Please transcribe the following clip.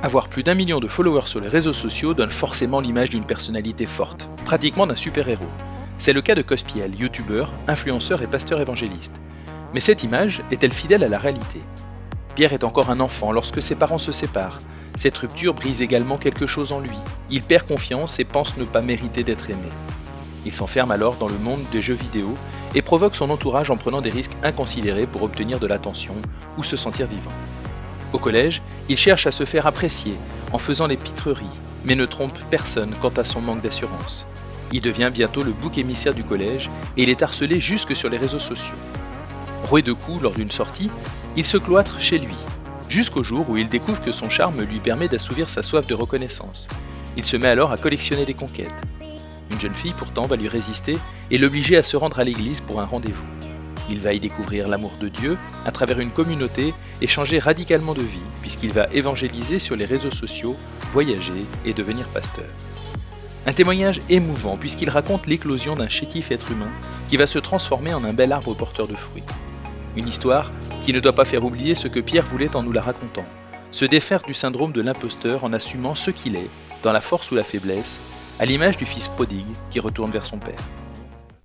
Avoir plus d'1 million de followers sur les réseaux sociaux donne forcément l'image d'une personnalité forte, pratiquement d'un super-héros. C'est le cas de Cospiel, youtubeur, influenceur et pasteur évangéliste. Mais cette image est-elle fidèle à la réalité ? Pierre est encore un enfant lorsque ses parents se séparent. Cette rupture brise également quelque chose en lui. Il perd confiance et pense ne pas mériter d'être aimé. Il s'enferme alors dans le monde des jeux vidéo et provoque son entourage en prenant des risques inconsidérés pour obtenir de l'attention ou se sentir vivant. Au collège, il cherche à se faire apprécier en faisant les pitreries, mais ne trompe personne quant à son manque d'assurance. Il devient bientôt le bouc émissaire du collège et il est harcelé jusque sur les réseaux sociaux. Roué de coups lors d'une sortie, il se cloître chez lui, jusqu'au jour où il découvre que son charme lui permet d'assouvir sa soif de reconnaissance. Il se met alors à collectionner les conquêtes. Une jeune fille pourtant va lui résister et l'obliger à se rendre à l'église pour un rendez-vous. Il va y découvrir l'amour de Dieu à travers une communauté et changer radicalement de vie puisqu'il va évangéliser sur les réseaux sociaux, voyager et devenir pasteur. Un témoignage émouvant puisqu'il raconte l'éclosion d'un chétif être humain qui va se transformer en un bel arbre porteur de fruits. Une histoire qui ne doit pas faire oublier ce que Pierre voulait en nous la racontant, se défaire du syndrome de l'imposteur en assumant ce qu'il est, dans la force ou la faiblesse, à l'image du fils prodigue qui retourne vers son père.